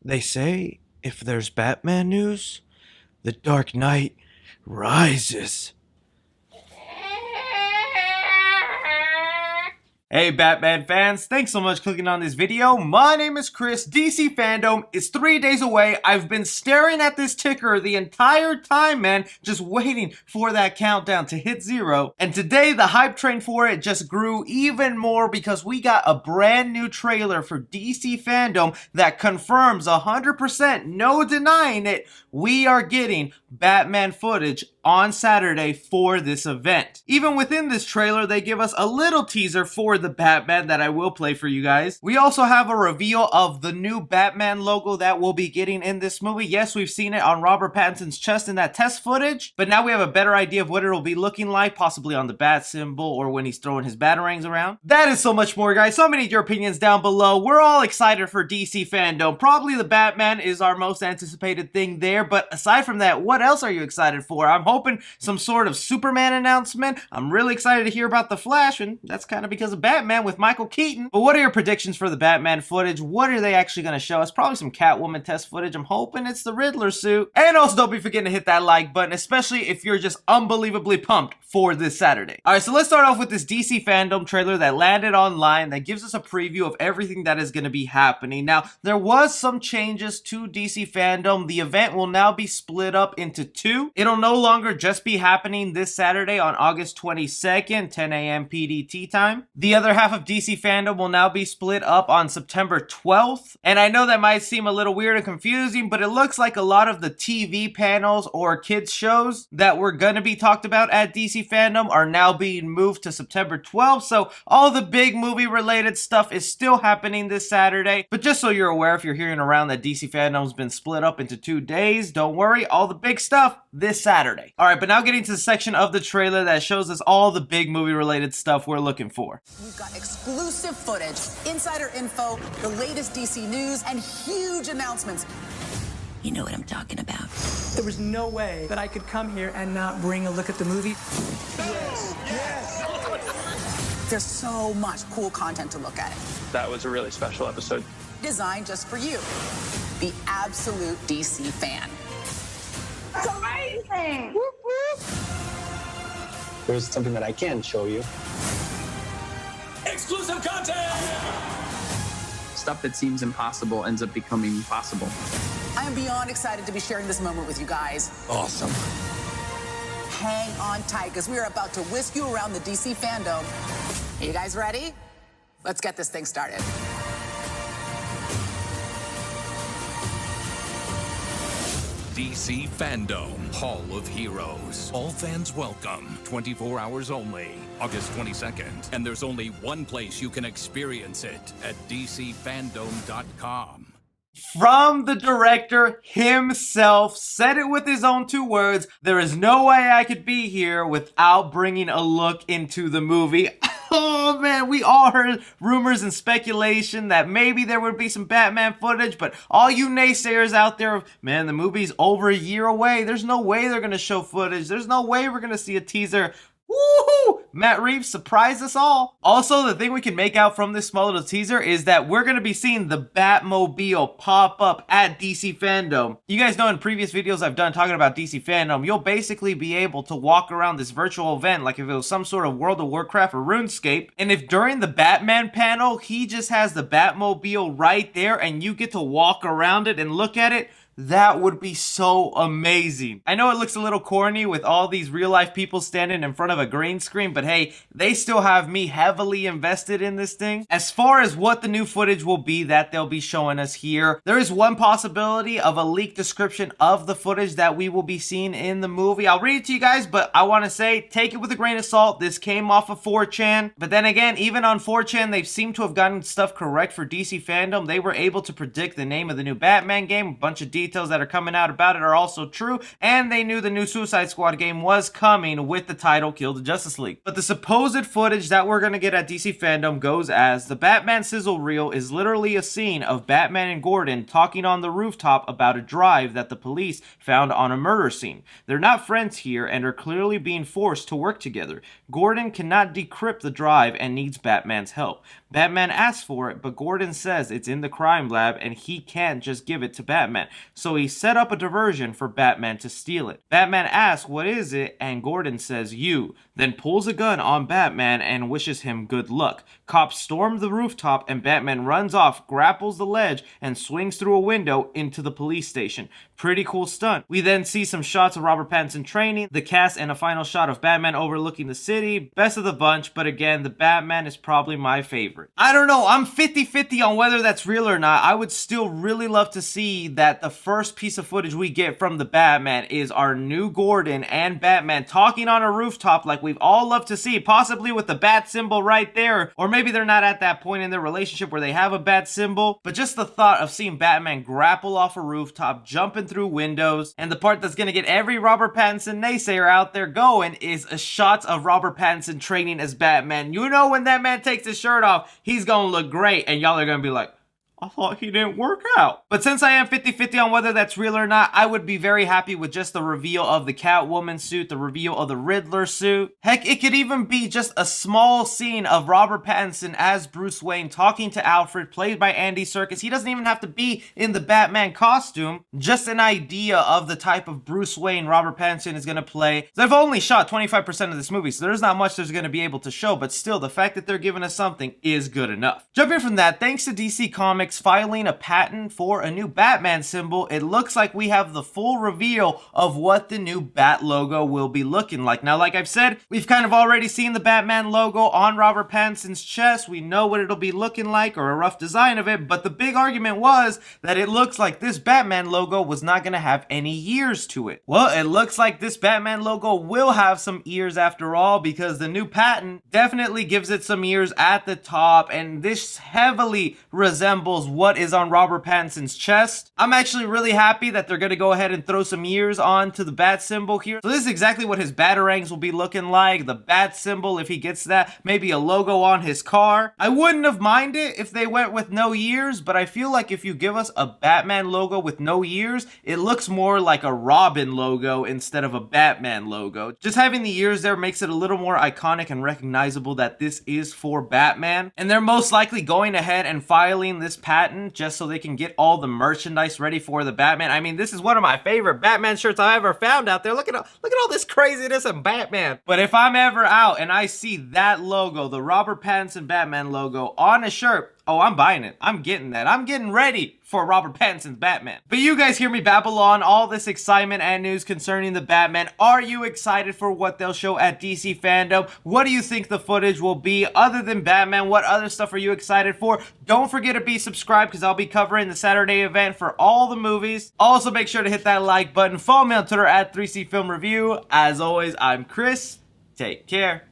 They say if there's Batman news, the Dark Knight rises. Hey Batman fans, thanks so much for clicking on this video. My name is Chris. DC Fandome is 3 days away. I've been staring at this ticker the entire time, man, just waiting for that countdown to hit 0. And today the hype train for it just grew even more because we got a brand new trailer for DC Fandome that confirms 100%, no denying it, we are getting Batman footage on Saturday for this event. Even within this trailer, they give us a little teaser for the Batman that I will play for you guys. We also have a reveal of the new Batman logo that we'll be getting in this movie. Yes, we've seen it on Robert Pattinson's chest in that test footage, but now we have a better idea of what it'll be looking like, possibly on the bat symbol or when he's throwing his batarangs around. That is so much more, guys. So many of your opinions down below. We're all excited for DC Fandome. Probably the Batman is our most anticipated thing there, but aside from that, what else are you excited for? I'm hoping some sort of Superman announcement. I'm really excited to hear about the Flash, and that's kind of because of Batman with Michael Keaton. But what are your predictions for the Batman footage? What are they actually going to show us? Probably some Catwoman test footage. I'm hoping it's the Riddler suit. And also don't be forgetting to hit that like button, especially if you're just unbelievably pumped for this Saturday. Alright, so let's start off with this DC Fandome trailer that landed online that gives us a preview of everything that is going to be happening. Now, there was some changes to DC Fandome. The event will now be split up into two. It'll no longer just be happening this Saturday on August 22nd, 10 a.m. PDT time. The other half of DC Fandome will now be split up on September 12th. And I know that might seem a little weird and confusing, but it looks like a lot of the TV panels or kids shows that were going to be talked about at DC Fandome are now being moved to September 12th. So all the big movie related stuff is still happening this Saturday. But just so you're aware, if you're hearing around that DC Fandome's been split up into 2 days, don't worry, all the big stuff this Saturday. Alright, but now getting to the section of the trailer that shows us all the big movie related stuff we're looking for. We've got exclusive footage, insider info, the latest DC news, and huge announcements. You know what I'm talking about. There was no way that I could come here and not bring a look at the movie. Yes, yes. There's so much cool content to look at. That was a really special episode. Designed just for you, the absolute DC fan. That's amazing! Whoop, whoop. There's something that I can show you. Exclusive content! Stuff that seems impossible ends up becoming possible. I am beyond excited to be sharing this moment with you guys. Awesome. Hang on tight, because we are about to whisk you around the DC Fandome. Are you guys ready? Let's get this thing started. DC Fandome, Hall of Heroes. All fans welcome. 24 hours only. August 22nd. And there's only one place you can experience it, at DCFandome.com. From the director himself, said it with his own 2 words, there is no way I could be here without bringing a look into the movie. Oh man, we all heard rumors and speculation that maybe there would be some Batman footage, but all you naysayers out there, man, the movie's over a year away. There's no way they're gonna show footage. There's no way we're gonna see a teaser. Woohoo! Matt Reeves surprised us all. Also, the thing we can make out from this small little teaser is that we're going to be seeing the Batmobile pop up at DC Fandome. You guys know in previous videos I've done talking about DC Fandome, you'll basically be able to walk around this virtual event like if it was some sort of World of Warcraft or RuneScape. And if during the Batman panel, he just has the Batmobile right there and you get to walk around it and look at it, that would be so amazing. I know it looks a little corny with all these real life people standing in front of a green screen, but hey, they still have me heavily invested in this thing. As far as what the new footage will be that they'll be showing us here, there is one possibility of a leaked description of the footage that we will be seeing in the movie. I'll read it to you guys, but I want to say, take it with a grain of salt. This came off of 4chan, but then again, even on 4chan, they seem to have gotten stuff correct for DC Fandome. They were able to predict the name of the new Batman game, a bunch of DC details that are coming out about it are also true, and they knew the new Suicide Squad game was coming with the title Kill the Justice League. But the supposed footage that we're gonna get at DC Fandome goes as the Batman sizzle reel is literally a scene of Batman and Gordon talking on the rooftop about a drive that the police found on a murder scene. They're not friends here and are clearly being forced to work together. Gordon cannot decrypt the drive and needs Batman's help. Batman asks for it, but Gordon says it's in the crime lab and he can't just give it to Batman. So he set up a diversion for Batman to steal it. Batman asks what is it, and Gordon says you, then pulls a gun on Batman and wishes him good luck. Cops storm the rooftop and Batman runs off, grapples the ledge, and swings through a window into the police station. Pretty cool stunt. We then see some shots of Robert Pattinson training, the cast, and a final shot of Batman overlooking the city. Best of the bunch, but again, the Batman is probably my favorite. I don't know, I'm 50-50 on whether that's real or not. I would still really love to see that the first piece of footage we get from the Batman is our new Gordon and Batman talking on a rooftop like we've all loved to see, possibly with the bat symbol right there, or maybe they're not at that point in their relationship where they have a bat symbol, but just the thought of seeing Batman grapple off a rooftop, jumping through windows, and the part that's gonna get every Robert Pattinson naysayer out there going is a shots of Robert Pattinson training as Batman. You know when that man takes his shirt off, he's gonna look great, and y'all are gonna be like, I thought he didn't work out. But since I am 50-50 on whether that's real or not, I would be very happy with just the reveal of the Catwoman suit, the reveal of the Riddler suit. Heck, it could even be just a small scene of Robert Pattinson as Bruce Wayne talking to Alfred, played by Andy Serkis. He doesn't even have to be in the Batman costume. Just an idea of the type of Bruce Wayne Robert Pattinson is going to play. They've only shot 25% of this movie, so there's not much there's going to be able to show, but still, the fact that they're giving us something is good enough. Jumping from that, thanks to DC Comics filing a patent for a new Batman symbol, it looks like we have the full reveal of what the new Bat logo will be looking like. Now, like I've said, we've kind of already seen the Batman logo on Robert Pattinson's chest. We know what it'll be looking like, or a rough design of it, but the big argument was that it looks like this Batman logo was not going to have any ears to it. Well, it looks like this Batman logo will have some ears after all, because the new patent definitely gives it some ears at the top, and this heavily resembles what is on Robert Pattinson's chest. I'm actually really happy that they're going to go ahead and throw some ears onto the bat symbol here. So this is exactly what his batarangs will be looking like. The bat symbol, if he gets that, maybe a logo on his car. I wouldn't have minded if they went with no ears, but I feel like if you give us a Batman logo with no ears, it looks more like a Robin logo instead of a Batman logo. Just having the ears there makes it a little more iconic and recognizable that this is for Batman. And they're most likely going ahead and filing this patent just so they can get all the merchandise ready for the Batman. I mean, this is one of my favorite Batman shirts I've ever found out there. Look at all this craziness in Batman. But if I'm ever out and I see that logo, the Robert Pattinson Batman logo on a shirt, oh, I'm buying it. I'm getting that. I'm getting ready for Robert Pattinson's Batman. But you guys hear me babble on all this excitement and news concerning the Batman. Are you excited for what they'll show at DC Fandome? What do you think the footage will be other than Batman? What other stuff are you excited for? Don't forget to be subscribed because I'll be covering the Saturday event for all the movies. Also, make sure to hit that like button. Follow me on Twitter at 3C Film Review. As always, I'm Chris. Take care.